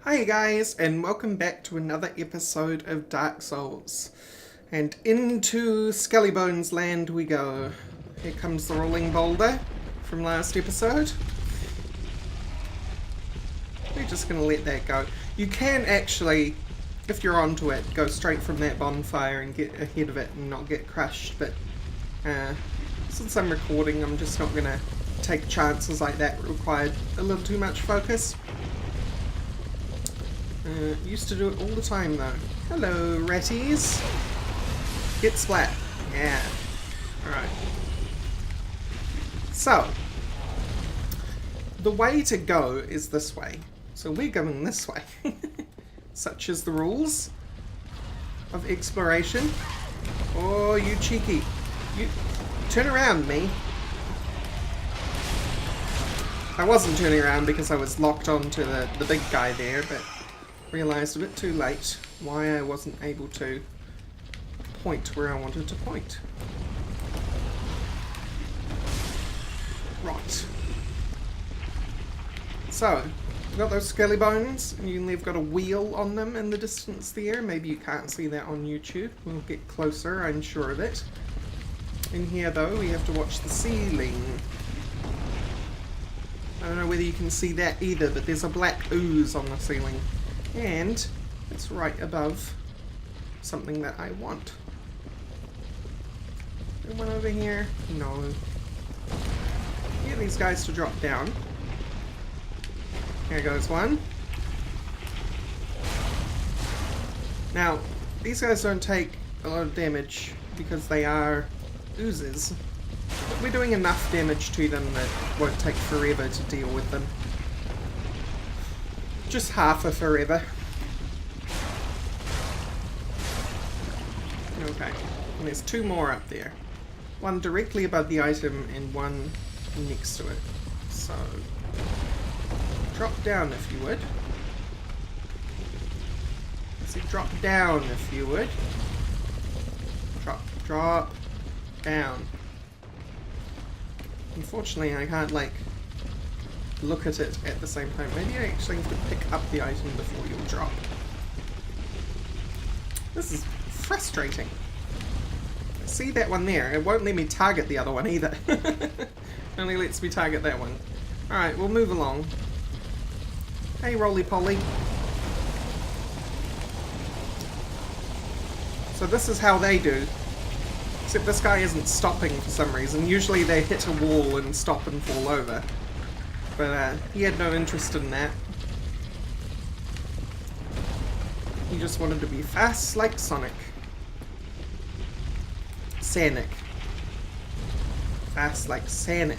Hi guys, and welcome back to another episode of Dark Souls. And into Skellybones land we go. Here comes the rolling boulder from last episode. We're just going to let that go. You can actually, if you're onto it, go straight from that bonfire and get ahead of it and not get crushed, but since I'm recording, I'm just not going to take chances like that. It required a little too much focus. Used to do it all the time though. Hello, ratties. Get splat. Yeah. Alright. So, the way to go is this way. So we're going this way. Such is the rules of exploration. Oh, you cheeky. You turn around, me. I wasn't turning around because I was locked onto the big guy there, but realised a bit too late why I wasn't able to point where I wanted to point. Right. So, we've got those skelly bones, and they've got a wheel on them in the distance there. Maybe you can't see that on YouTube. We'll get closer, I'm sure of it. In here though, we have to watch the ceiling. I don't know whether you can see that either, but there's a black ooze on the ceiling. And it's right above something that I want. Is there one over here? No. Get these guys to drop down. Here goes one. Now, these guys don't take a lot of damage because they are oozes. But we're doing enough damage to them that it won't take forever to deal with them. Just half a forever. Okay, and there's two more up there. One directly above the item and one next to it. So, drop down if you would. I said drop down if you would. Drop down. Unfortunately, I can't, like, look at it at the same time. Maybe I actually have to pick up the item before you drop. This is frustrating. I see that one there. It won't let me target the other one either. Only lets me target that one. Alright, we'll move along. Hey, roly-poly. So this is how they do. Except this guy isn't stopping for some reason. Usually they hit a wall and stop and fall over. But he had no interest in that. He just wanted to be fast like Sonic. Sanic. Fast like Sanic.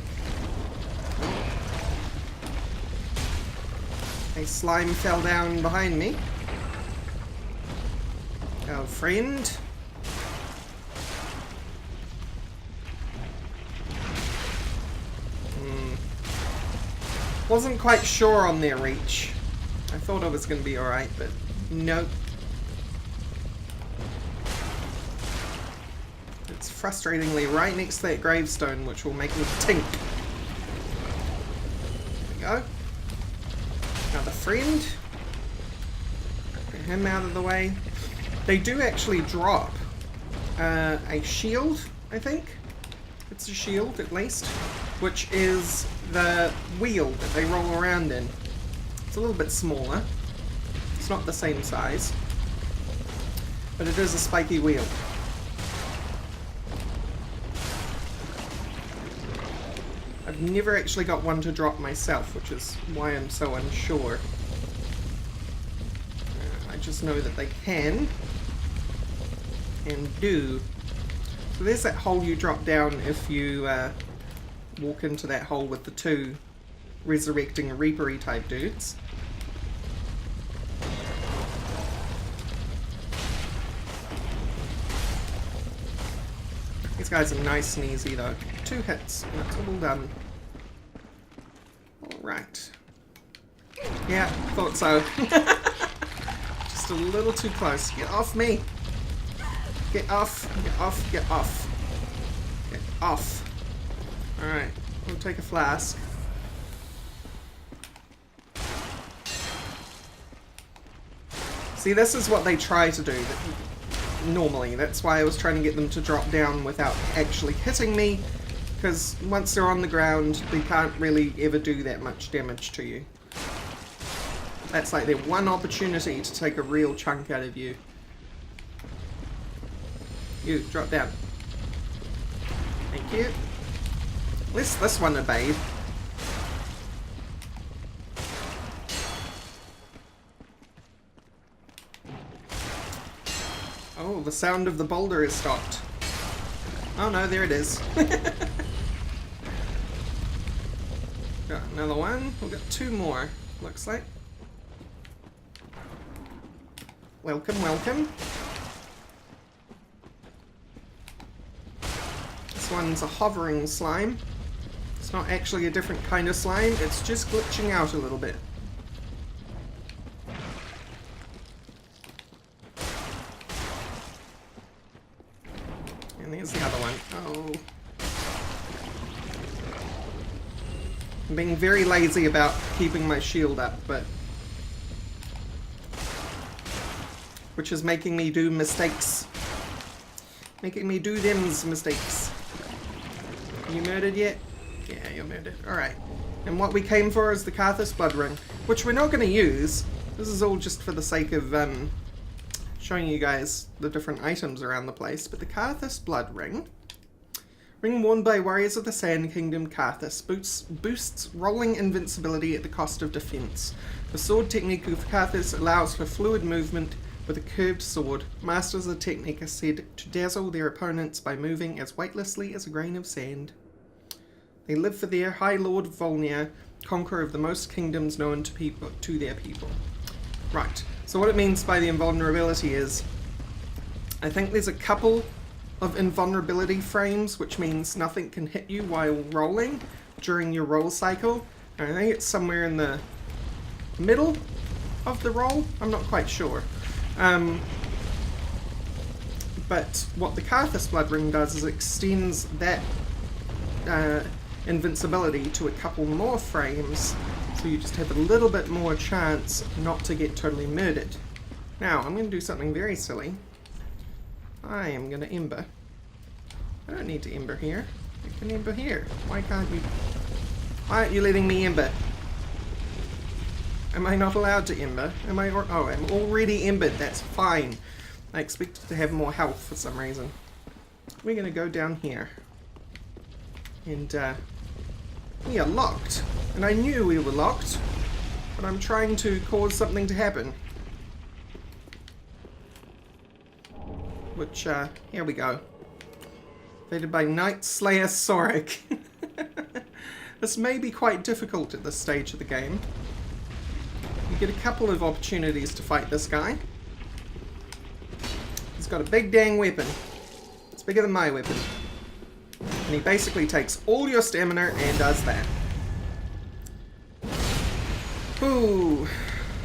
A slime fell down behind me. Oh, friend. Wasn't quite sure on their reach. I thought I was going to be alright, but nope. It's frustratingly right next to that gravestone, which will make me tink. There we go. Another friend. Get him out of the way. They do actually drop a shield, I think. It's a shield, at least. Which is the wheel that they roll around in. It's a little bit smaller. It's not the same size. But it is a spiky wheel. I've never actually got one to drop myself, which is why I'm so unsure. I just know that they can. And do. So there's that hole you drop down if you walk into that hole with the two resurrecting reapery type dudes. These guys are nice and easy though. 2 hits and it's all done. Alright. Yeah, thought so. Just a little too close. Get off me! Get off, get off, get off. Get off. Alright, we'll take a flask. See, this is what they try to do normally. That's why I was trying to get them to drop down without actually hitting me, because once they're on the ground, they can't really ever do that much damage to you. That's like their one opportunity to take a real chunk out of you. You, drop down. Thank you. At least this one obeyed. Oh, the sound of the boulder is stopped. Oh no, there it is. Got another one. We've got two more, looks like. Welcome, welcome. This one's a hovering slime. It's not actually a different kind of slime, it's just glitching out a little bit. And there's the other one. Oh. I'm being very lazy about keeping my shield up, but... which is making me do mistakes. Making me do them's mistakes. Are you murdered yet? Yeah, you're murdered. Alright. And what we came for is the Carthus Blood Ring, which we're not going to use. This is all just for the sake of showing you guys the different items around the place. But the Carthus Blood Ring. Ring worn by warriors of the Sand Kingdom Carthus. Boosts rolling invincibility at the cost of defense. The sword technique of Carthus allows for fluid movement with a curved sword. Masters of the technique are said to dazzle their opponents by moving as weightlessly as a grain of sand. They live for their High Lord Volnir, conqueror of the most kingdoms known to their people. Right, so what it means by the invulnerability is, I think there's a couple of invulnerability frames, which means nothing can hit you while rolling during your roll cycle. And I think it's somewhere in the middle of the roll. I'm not quite sure. But what the Carthus Blood Ring does is extends that invincibility to a couple more frames, so you just have a little bit more chance not to get totally murdered. Now, I'm going to do something very silly. I am going to Ember. I don't need to Ember here. I can Ember here. Why can't you? Why aren't you letting me Ember? Am I not allowed to Ember? Am I? Oh, I'm already Embered. That's fine. I expected to have more health for some reason. We're going to go down here. And, we are locked. And I knew we were locked. But I'm trying to cause something to happen. Which, here we go. Defeated by Night Slayer Soric. This may be quite difficult at this stage of the game. You get a couple of opportunities to fight this guy. He's got a big dang weapon. It's bigger than my weapon. And he basically takes all your stamina and does that. Ooh.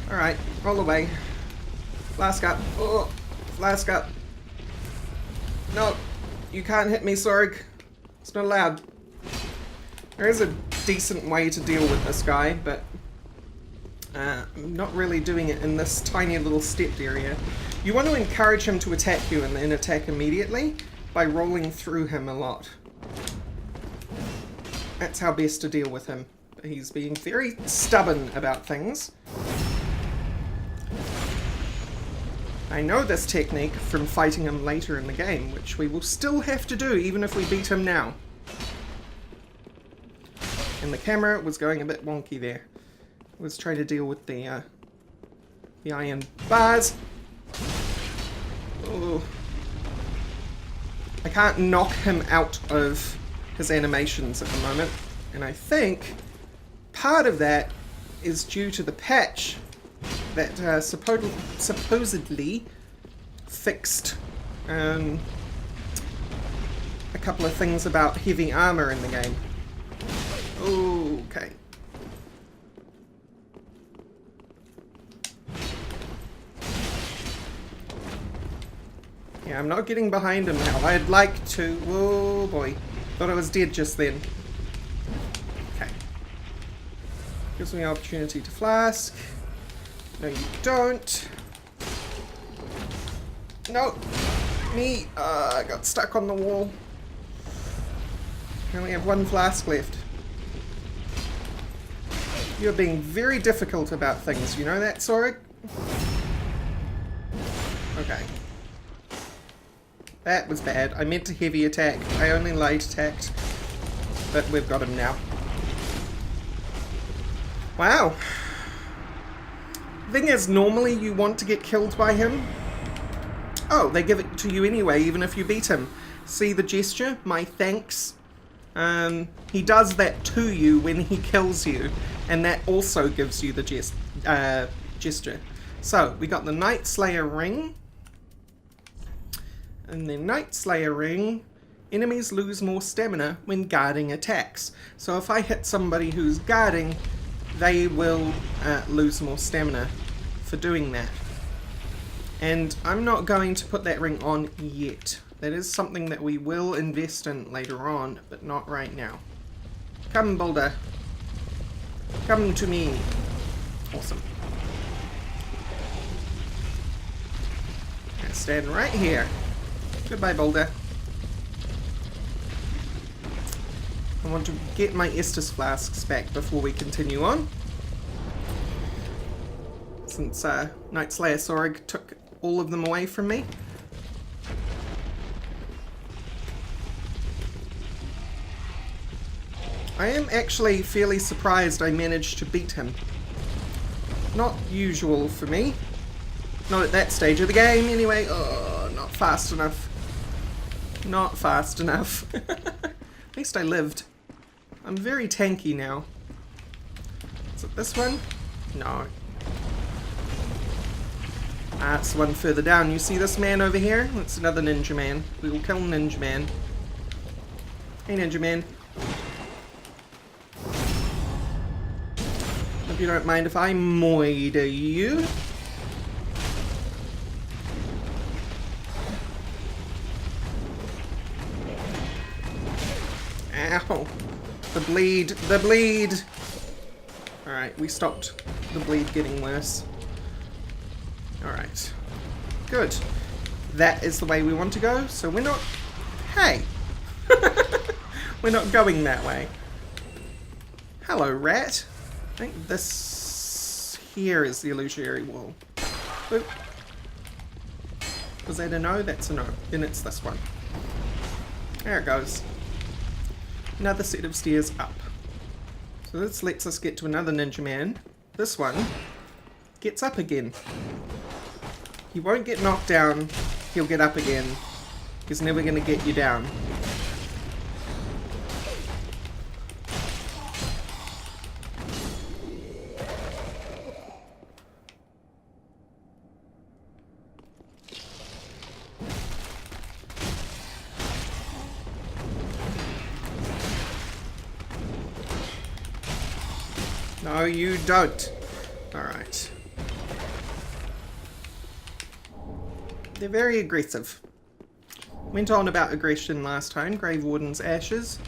Alright, roll away. Flask up. Oh, flask up. No, you can't hit me, Sorg. It's not allowed. There is a decent way to deal with this guy, but I'm not really doing it in this tiny little stepped area. You want to encourage him to attack you and then attack immediately by rolling through him a lot. That's how best to deal with him. He's being very stubborn about things. I know this technique from fighting him later in the game, which we will still have to do even if we beat him now. And the camera was going a bit wonky there. I was trying to deal with the iron bars. Oh. I can't knock him out of his animations at the moment, and I think part of that is due to the patch that supposedly fixed a couple of things about heavy armor in the game. Okay. Yeah, I'm not getting behind him now. I'd like to. Oh boy. Thought I was dead just then. Okay. Gives me an opportunity to flask. No, you don't. No! Me! I got stuck on the wall. I only have one flask left. You're being very difficult about things, you know that, Sorg? Okay. That was bad. I meant to heavy attack. I only light attacked. But we've got him now. Wow. Thing is, normally you want to get killed by him. Oh, they give it to you anyway, even if you beat him. See the gesture? My thanks. He does that to you when he kills you, and that also gives you the gesture. So, we got the Night Slayer ring. And the Night Slayer ring, enemies lose more stamina when guarding attacks. So if I hit somebody who's guarding, they will lose more stamina for doing that. And I'm not going to put that ring on yet. That is something that we will invest in later on, but not right now. Come, Boulder. Come to me. Awesome. Now stand right here. Goodbye, Boulder. I want to get my Estus flasks back before we continue on. Since Night Slayer Sorg took all of them away from me. I am actually fairly surprised I managed to beat him. Not usual for me. Not at that stage of the game anyway. Oh, not fast enough. Not fast enough. At least I lived. I'm very tanky now. Is it this one? No. Ah, it's one further down. You see this man over here? That's another ninja man. We will kill Ninja Man. Hey, Ninja Man. Hope you don't mind if I moida you. Ow. The bleed. The bleed. Alright, we stopped the bleed getting worse. Alright. Good. That is the way we want to go, so we're not... Hey! We're not going that way. Hello, rat. I think this here is the illusionary wall. Boop. Was that a no? That's a no. Then it's this one. There it goes. Another set of stairs up. So this lets us get to another Ninja Man. This one gets up again. He won't get knocked down. He'll get up again. He's never going to get you down. No, you don't. Alright. They're very aggressive. Went on about aggression last time, Grave Warden's Ashes.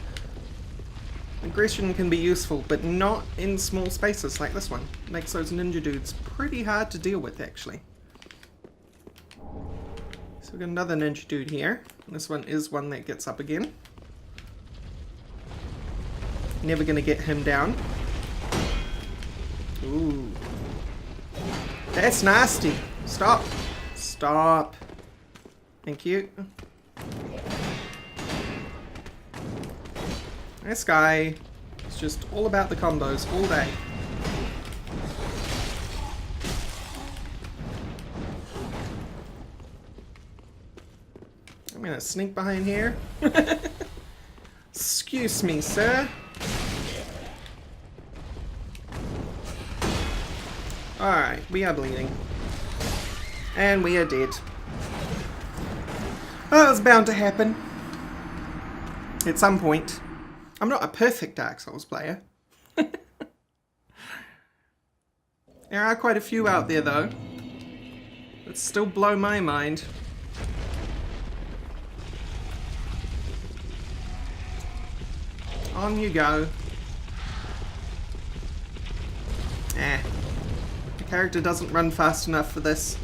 Aggression can be useful, but not in small spaces like this one. Makes those ninja dudes pretty hard to deal with, actually. So we've got another ninja dude here. This one is one that gets up again. Never gonna get him down. Ooh. That's nasty. Stop. Stop. Thank you. This guy is just all about the combos all day. I'm gonna sneak behind here. Excuse me, sir. Alright, we are bleeding. And we are dead. Well, that was bound to happen. At some point. I'm not a perfect Dark Souls player. There are quite a few out there, though. That still blow my mind. On you go. Eh. The character doesn't run fast enough for this.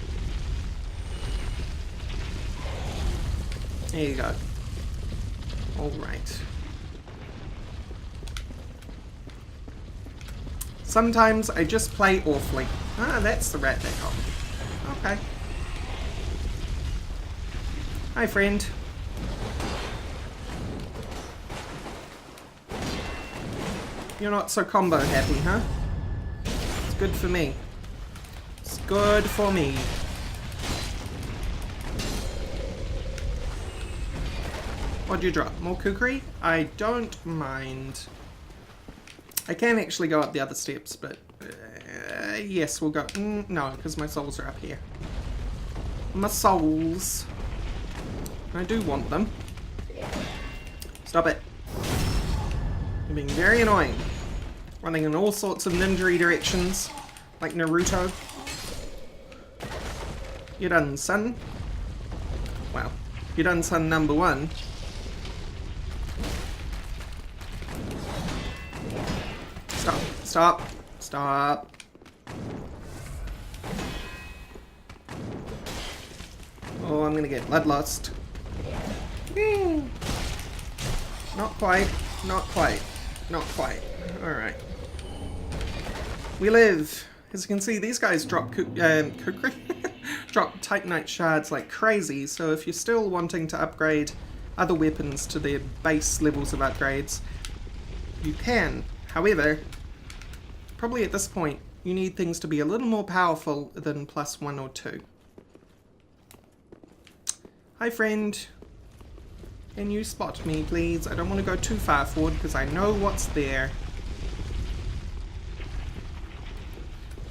There you go. Alright. Sometimes I just play awfully. Ah, that's the rat they got. Okay. Hi, friend. You're not so combo happy, huh? It's good for me. It's good for me. What'd you drop? More kukri? I don't mind. I can actually go up the other steps, but yes, we'll go. No, because my souls are up here. My souls. I do want them. Stop it. You're being very annoying. Running in all sorts of ninja directions, like Naruto. You done, son? Well, you done, son number one. Stop, stop, stop. Oh, I'm gonna get bloodlust. Not quite, not quite, not quite. Alright. We live. As you can see, these guys drop kukri. Drop Titanite shards like crazy, so if you're still wanting to upgrade other weapons to their base levels of upgrades, you can. However, probably at this point, you need things to be a little more powerful than +1 or 2. Hi, friend. Can you spot me, please? I don't want to go too far forward because I know what's there.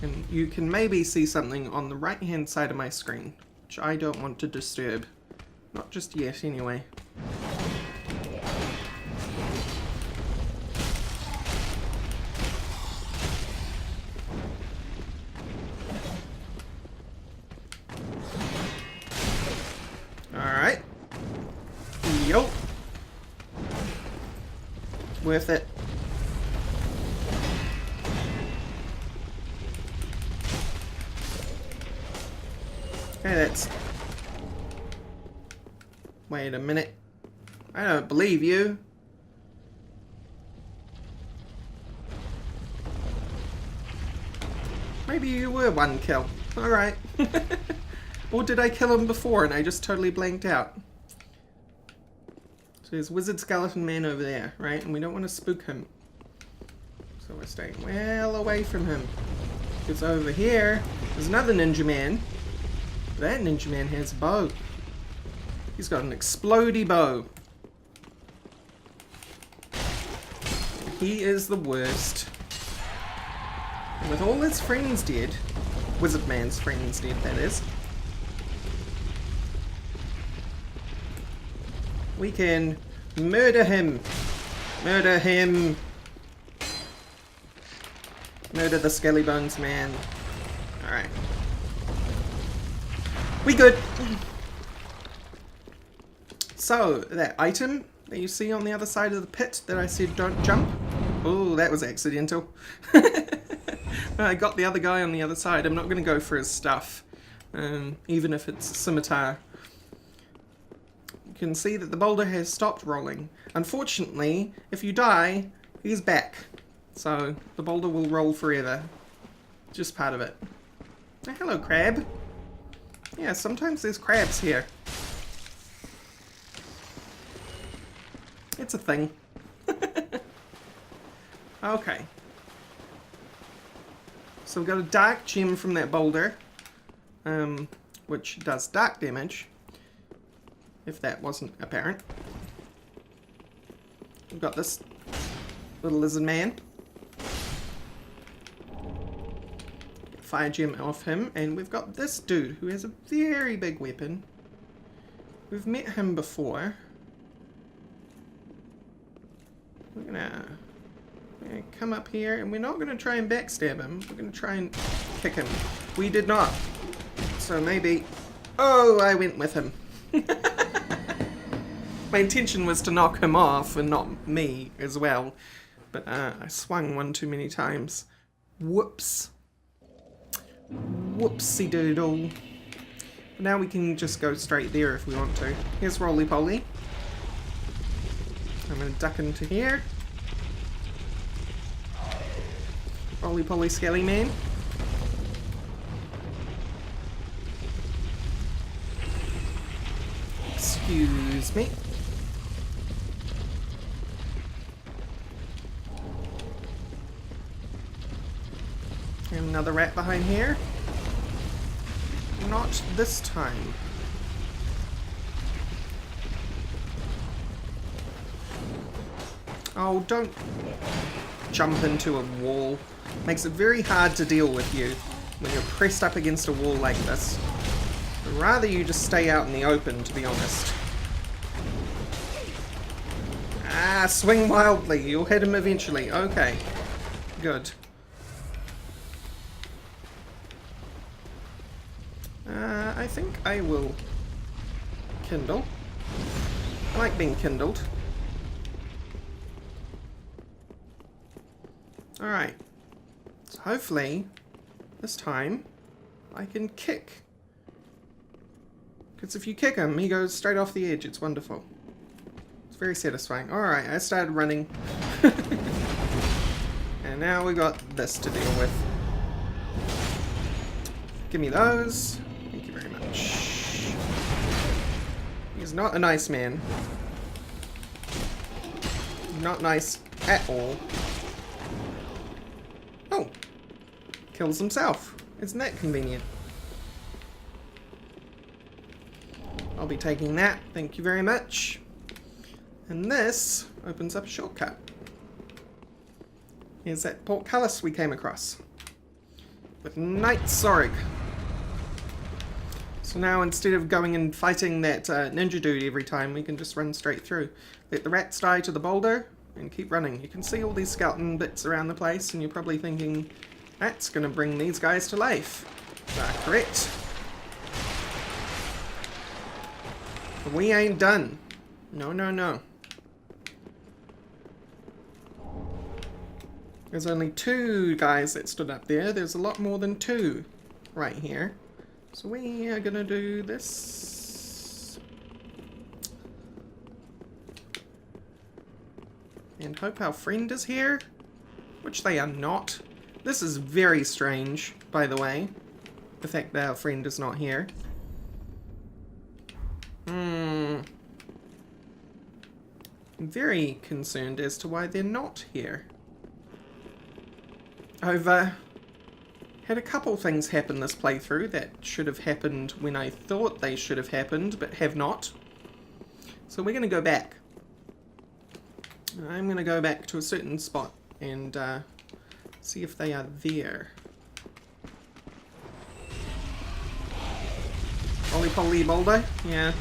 And you can maybe see something on the right-hand side of my screen, which I don't want to disturb. Not just yet, anyway. Alright. Yo. Worth it. Okay, that's... Wait a minute. I don't believe you. Maybe you were one kill. Alright. Or did I kill him before and I just totally blanked out? So there's Wizard Skeleton Man over there, right? And we don't want to spook him. So we're staying well away from him. Because over here, there's another ninja man. That ninja man has a bow. He's got an explodey bow. He is the worst. And with all his friends dead, Wizard Man's friends dead, that is, we can murder him. Murder him. Murder the Skelly Bones man. Alright. We good. So, that item that you see on the other side of the pit that I said don't jump. Oh, that was accidental. I got the other guy on the other side. I'm not going to go for his stuff. Even if it's scimitar. You can see that the boulder has stopped rolling. Unfortunately, if you die, he's back. So, the boulder will roll forever. Just part of it. Oh, hello, crab. Yeah, sometimes there's crabs here. It's a thing. Okay. So we've got a dark gem from that boulder, which does dark damage, if that wasn't apparent. We've got this little lizard man. Fire gem off him, and we've got this dude who has a very big weapon. We've met him before. We're gonna come up here, and we're not gonna try and backstab him. We're gonna try and kick him. We did not. So maybe... Oh, I went with him. My intention was to knock him off, and not me as well. But I swung one too many times. Whoops. Whoopsie doodle. But now we can just go straight there if we want to. Here's Roly Poly. I'm going to duck into here. Roly Poly Skelly Man. Excuse me. And another rat behind here. Not this time. Oh, don't jump into a wall. Makes it very hard to deal with you when you're pressed up against a wall like this. I'd rather you just stay out in the open, to be honest. Ah, swing wildly. You'll hit him eventually. Okay. Good. I think I will kindle. I like being kindled. Alright. So hopefully, this time, I can kick. Because if you kick him, he goes straight off the edge. It's wonderful. It's very satisfying. Alright, I started running. And now we got this to deal with. Give me those. Thank you very much. He's not a nice man. Not nice at all. Oh! Kills himself. Isn't that convenient? I'll be taking that. Thank you very much. And this opens up a shortcut. Here's that portcullis we came across. With Knight Sorg. So now instead of going and fighting that ninja dude every time, we can just run straight through. Let the rats die to the boulder and keep running. You can see all these skeleton bits around the place and you're probably thinking, that's going to bring these guys to life. Correct. But we ain't done. No, no, no. There's only 2 guys that stood up there. There's a lot more than 2 right here. So we are gonna do this. And hope our friend is here. Which they are not. This is very strange, by the way. The fact that our friend is not here. I'm very concerned as to why they're not here. I've had a couple things happen this playthrough that should have happened when I thought they should have happened, but have not. So we're going to go back. I'm going to go back to a certain spot and see if they are there. Roly Poly boulder? Yeah.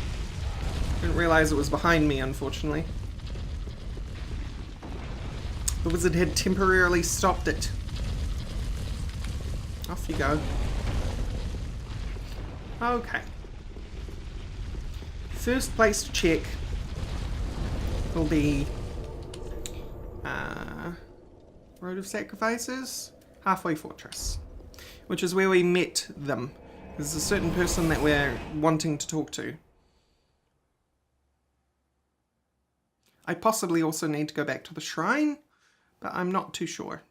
Didn't realize it was behind me, unfortunately. The wizard had temporarily stopped it. Off you go. Okay. First place to check will be Road of Sacrifices, Halfway Fortress, which is where we met them. There's a certain person that we're wanting to talk to. I possibly also need to go back to the shrine, but I'm not too sure.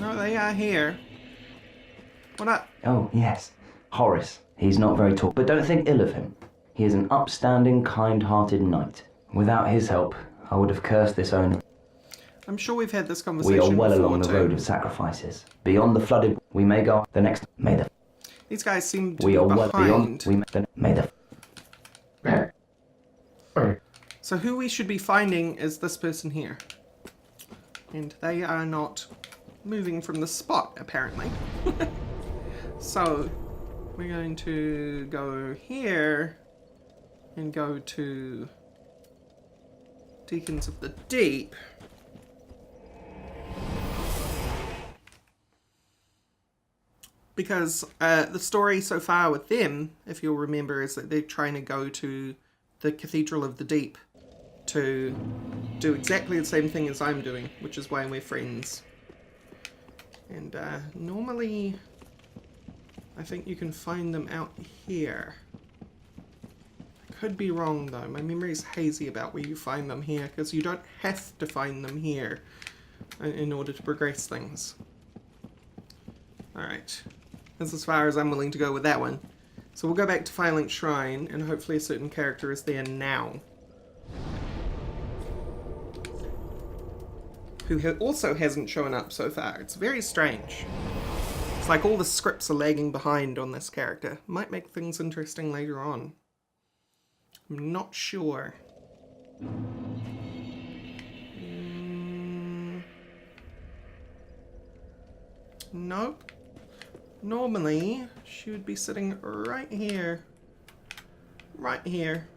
Oh, they are here. What up? Oh, yes. Horace. He's not very tall, but don't think ill of him. He is an upstanding, kind-hearted knight. Without his help, I would have cursed this owner. I'm sure we've had this conversation We are well before along the too. road of sacrifices. Beyond the flooded, we may go the next. May the. These guys seem to We be are behind. well beyond. We may the. So who we should be finding is this person here. And they are not moving from the spot, apparently. So, we're going to go here and go to Deacons of the Deep. Because the story so far with them, if you'll remember, is that they're trying to go to the Cathedral of the Deep to do exactly the same thing as I'm doing, which is why we're friends. And normally I think you can find them out here. I could be wrong though. My memory is hazy about where you find them here, because you don't have to find them here in order to progress things. Alright. That's as far as I'm willing to go with that one. So we'll go back to Firelink Shrine, and hopefully a certain character is there now. Who also hasn't shown up so far. It's very strange. It's like all the scripts are lagging behind on this character. Might make things interesting later on. I'm not sure. Nope. Normally, she would be sitting right here. Right here.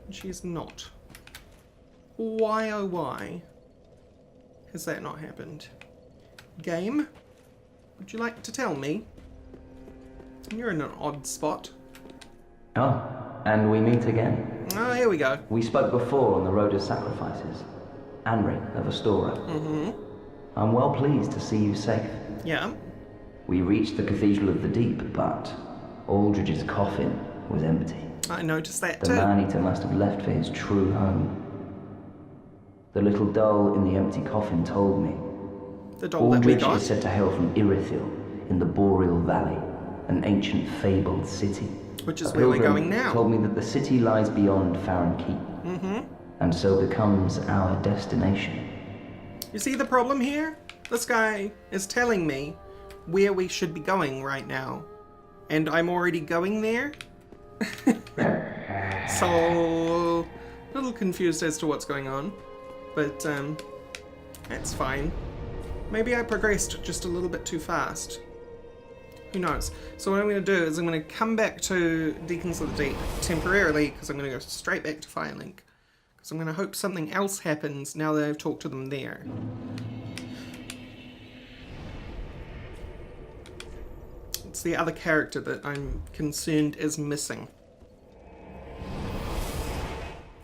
And she's not. Why oh why has that not happened? Game? Would you like to tell me? You're in an odd spot. Oh, and we meet again. Oh, here we go. We spoke before on the Road of Sacrifices. Anri of Astora. Mm-hmm. I'm well pleased to see you safe. Yeah. We reached the Cathedral of the Deep, but Aldrich's coffin was empty. I noticed that The too. man-eater must have left for his true home. The little doll in the empty coffin told me. The doll that we Aldrich got. is said to hail from Irithil in the Boreal Valley, an ancient fabled city. Which is A where we're pilgrim going now. told me that the city lies beyond Farron Keep, and so becomes our destination. You see the problem here? This guy is telling me where we should be going right now. And I'm already going there? So, a little confused as to what's going on. But, that's fine. Maybe I progressed just a little bit too fast. Who knows? So what I'm going to do is I'm going to come back to Deacons of the Deep temporarily, because I'm going to go straight back to Firelink. Because I'm going to hope something else happens now that I've talked to them there. It's the other character that I'm concerned is missing.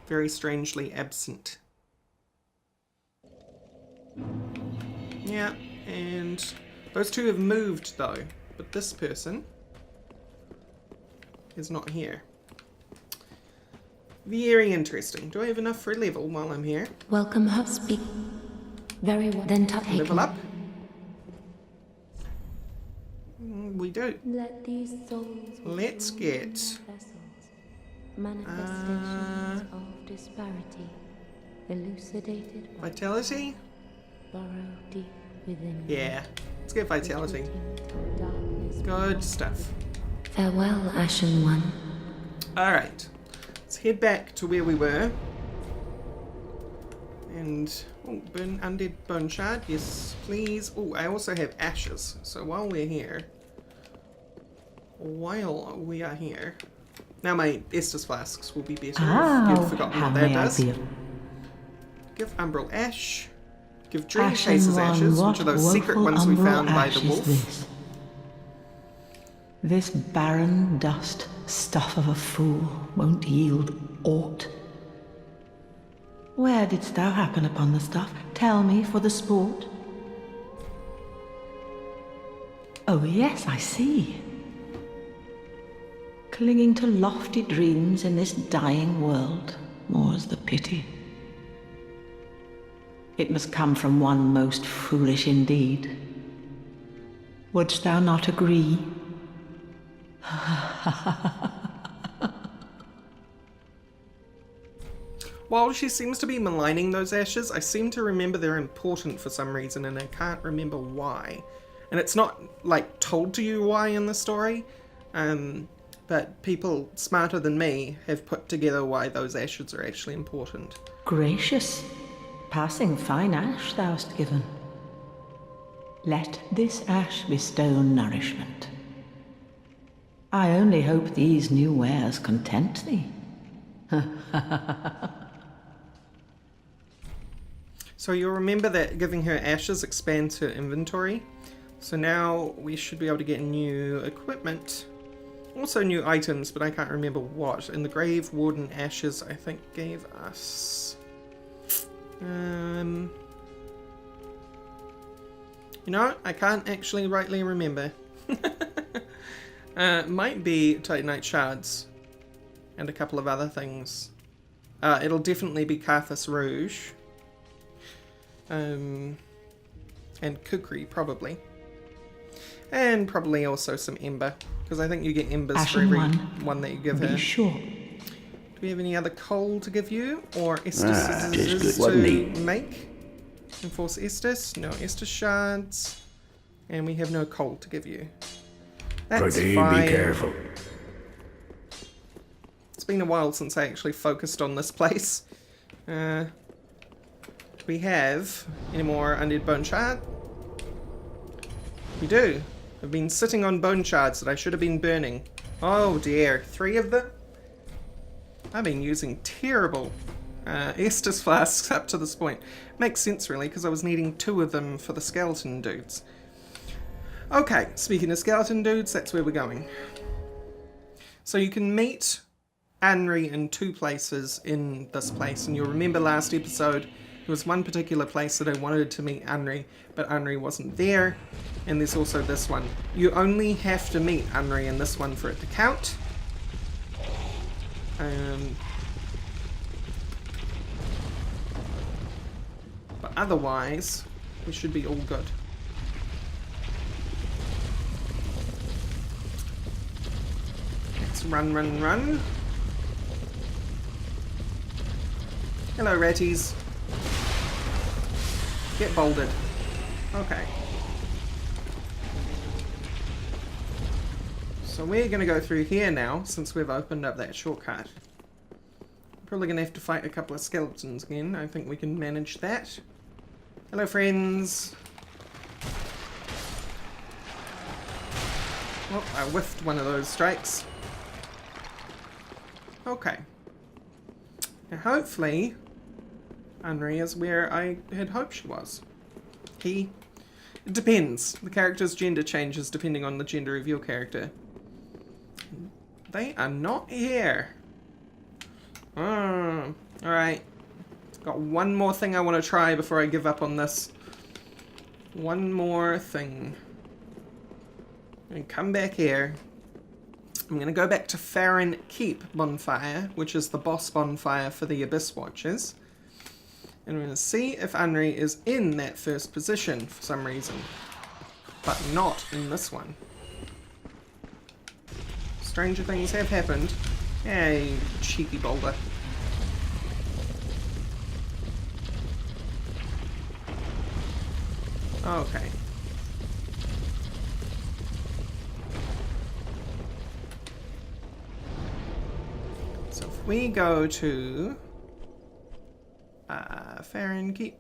Very strangely absent. Yeah, and those two have moved though, but this person is not here. Very interesting. Do I have enough for a level while I'm here? Welcome, speak. Very well. Then Level up? We do. Let these souls Let's get... vessels, manifestations of disparity, elucidated, Vitality? burrow deep within. Yeah, let's get Vitality. Darkness. Good stuff. Farewell, Ashen One. Alright, let's head back to where we were. And, oh, burn undead bone shard, yes please. Oh, I also have ashes, so while we are here. Now my Estus flasks will be better if you've forgotten what that does. Give Umbral Ash. Give Dream Chaser's Ashes, which are those secret ones we found by the wolf. This barren dust, stuff of a fool, won't yield aught. Where didst thou happen upon the stuff? Tell me for the sport. Oh yes, I see. Clinging to lofty dreams in this dying world, more's the pity. It must come from one most foolish indeed. Wouldst thou not agree? While she seems to be maligning those ashes, I seem to remember they're important for some reason, and I can't remember why. And it's not, like, told to you why in the story, but people smarter than me have put together why those ashes are actually important. Gracious, passing fine ash thou'st given. Let this ash bestow nourishment. I only hope these new wares content thee. So you'll remember that giving her ashes expands her inventory. So now we should be able to get new equipment. Also new items, but I can't remember what. And the Grave Warden ashes, I think, gave us... You know, I can't actually rightly remember. Might be Titanite shards and a couple of other things. It'll definitely be Carthus Rouge. And Kukri, probably. And probably also some Ember, because I think you get Embers for Ashen every one that you give Be her. sure. Do we have any other coal to give you? Or just Estus good, to wasn't he? make? Enforce Estus? No Estus shards. And we have no coal to give you. That's Pretty, fine. be careful. It's been a while since I actually focused on this place. Do we have any more undead bone shard? We do. I've been sitting on bone shards that I should have been burning. Oh dear, 3 of them? I've been using terrible Estus flasks up to this point. Makes sense really, because I was needing 2 of them for the skeleton dudes. Okay, speaking of skeleton dudes, that's where we're going. So you can meet Anri in 2 places in this place, and you'll remember last episode there was one particular place that I wanted to meet Anri, but Anri wasn't there, and there's also this one. You only have to meet Anri in this one for it to count. But otherwise, we should be all good. Let's run, run, run. Hello, ratties. Get bolded. Okay. So we're going to go through here now, since we've opened up that shortcut. Probably going to have to fight a couple of skeletons again. I think we can manage that. Hello, friends. Oh, I whiffed one of those strikes. Okay. Now hopefully Anri is where I had hoped she was. It depends. The character's gender changes depending on the gender of your character. They are not here. Alright. Got one more thing I want to try before I give up on this. One more thing. And come back here. I'm going to go back to Farron Keep bonfire, which is the boss bonfire for the Abyss Watchers. And we're going to see if Anri is in that first position for some reason. But not in this one. Stranger things have happened. Hey, cheeky boulder. Okay. So if we go to Farron Keep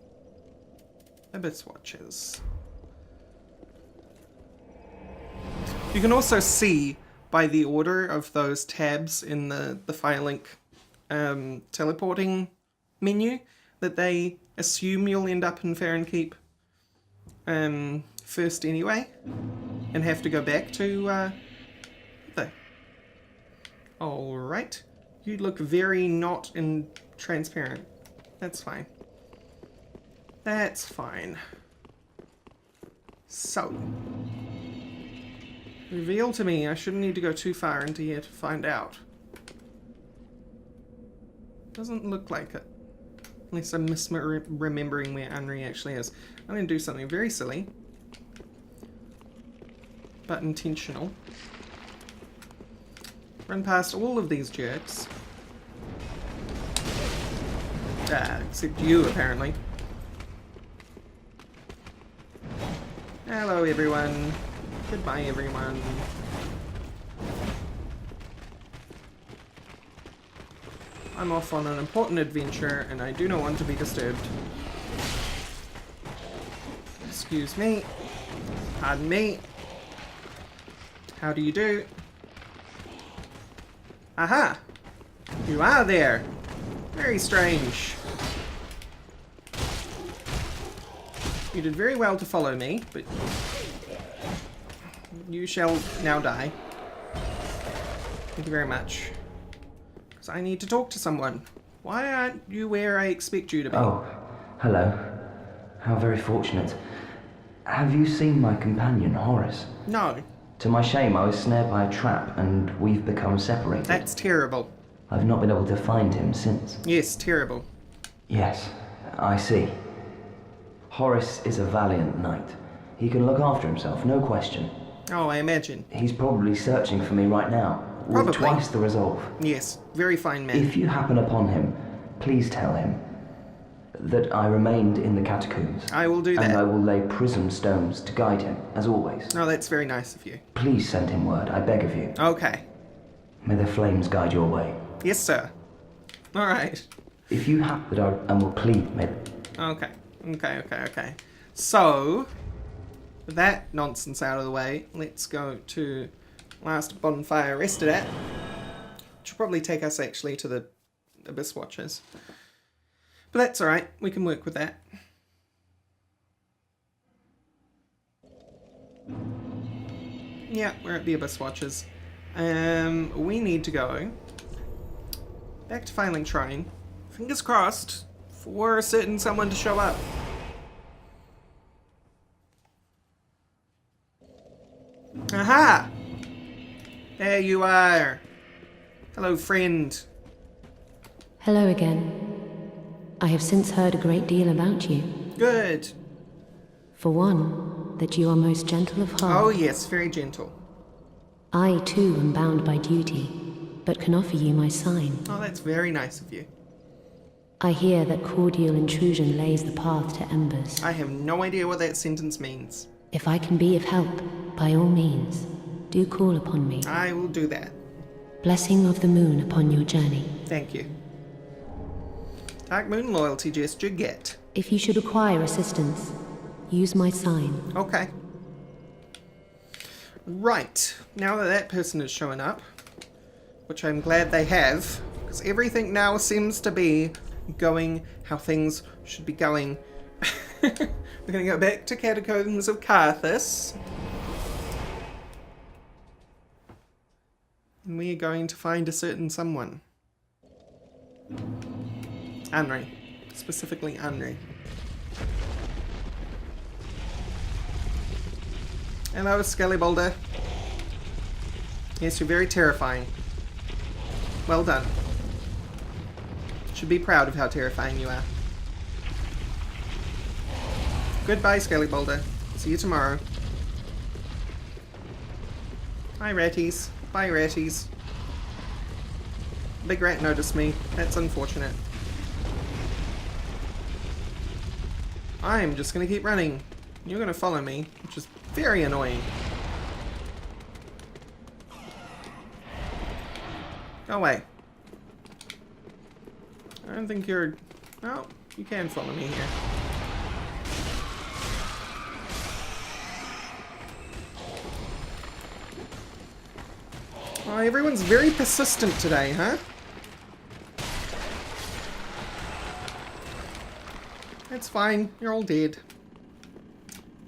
Abyss Watchers. You can also see by the order of those tabs in the Firelink teleporting menu that they assume you'll end up in Farron Keep first anyway, and have to go back to there. Alright. You look very not transparent. That's fine. That's fine. So. Reveal to me. I shouldn't need to go too far into here to find out. Doesn't look like it. Unless I'm misremembering where Anri actually is. I'm going to do something very silly. But intentional. Run past all of these jerks. Except you, apparently. Hello, everyone. Goodbye, everyone. I'm off on an important adventure, and I do not want to be disturbed. Excuse me. Pardon me. How do you do? Aha! You are there! Very strange. You did very well to follow me, but you shall now die. Thank you very much. Because I need to talk to someone. Why aren't you where I expect you to be? Oh, hello. How very fortunate. Have you seen my companion, Horace? No. To my shame, I was snared by a trap, and we've become separated. That's terrible. I've not been able to find him since. Yes, terrible. Yes, I see. Horace is a valiant knight. He can look after himself, no question. Oh, I imagine. He's probably searching for me right now, with Probably. twice the resolve. Yes, very fine man. If you happen upon him, please tell him that I remained in the catacombs. I will do that. And I will lay prism stones to guide him, as always. Oh, that's very nice of you. Please send him word, I beg of you. Okay. May the flames guide your way. Yes, sir. All right. If you have that, and will plead, may... Okay. Okay. So, with that nonsense out of the way, let's go to last bonfire rested at. Which will probably take us actually to the Abyss Watchers. But that's alright, we can work with that. Yeah, we're at the Abyss Watchers. We need to go back to Filing Shrine. Fingers crossed for a certain someone to show up. Aha! There you are. Hello, friend. Hello again. I have since heard a great deal about you. Good. For one, that you are most gentle of heart. Oh yes, very gentle. I too am bound by duty, but can offer you my sign. Oh, that's very nice of you. I hear that cordial intrusion lays the path to embers. I have no idea what that sentence means. If I can be of help, by all means, do call upon me. I will do that. Blessing of the moon upon your journey. Thank you. Dark Moon loyalty gesture get. If you should require assistance, use my sign. Okay. Right. Now that that person has shown up, which I'm glad they have, because everything now seems to be going how things should be going. We're going to go back to Catacombs of Carthus. And we are going to find a certain someone. Anri. Specifically Anri. Hello, Skelly Boulder. Yes, you're very terrifying. Well done. Should be proud of how terrifying you are. Goodbye, Skelly Boulder. See you tomorrow. Hi, ratties. Bye, ratties. Big rat noticed me. That's unfortunate. I'm just gonna keep running. You're gonna follow me, which is very annoying. Go away. I don't think you're... Oh, you can follow me here. Oh, everyone's very persistent today, huh? That's fine. You're all dead.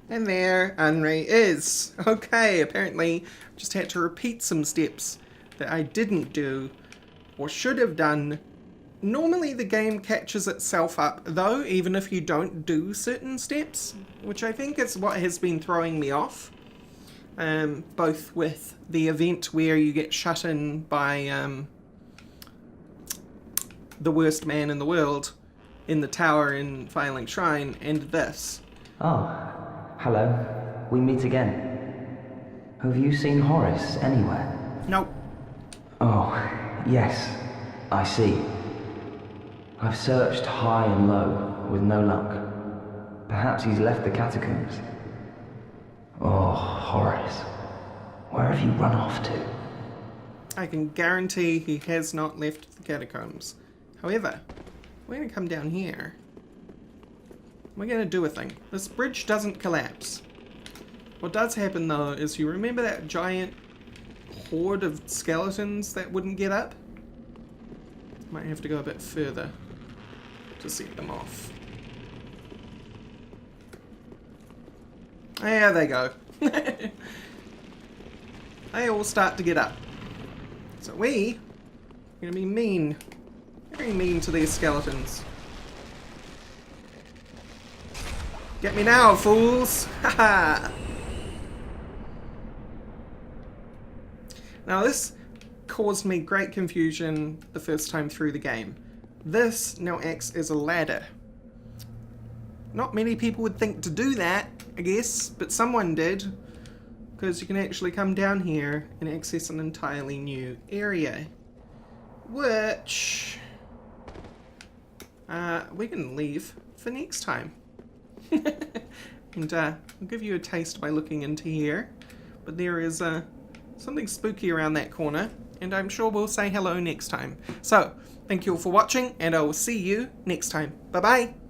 And there Anri is. Okay, apparently just had to repeat some steps that I didn't do or should have done. Normally the game catches itself up though, even if you don't do certain steps, which I think is what has been throwing me off. Both with the event where you get shut in by the worst man in the world in the tower in Filing Shrine, and this. Oh, hello. We meet again. Have you seen Horace anywhere? Nope. Oh, yes. I see. I've searched high and low, with no luck. Perhaps he's left the catacombs. Oh, Horace. Where have you run off to? I can guarantee he has not left the catacombs. However, we're going to come down here. We're going to do a thing. This bridge doesn't collapse. What does happen though is, you remember that giant horde of skeletons that wouldn't get up? Might have to go a bit further to set them off. There they go. They all start to get up. So we are going to be mean. Very mean to these skeletons. Get me now, fools! Haha! Now this caused me great confusion the first time through the game. This now acts as a ladder. Not many people would think to do that, I guess, but someone did. Because you can actually come down here and access an entirely new area. Which we can leave for next time. And I'll give you a taste by looking into here. But there is something spooky around that corner, and I'm sure we'll say hello next time. So, thank you all for watching, and I will see you next time. Bye-bye!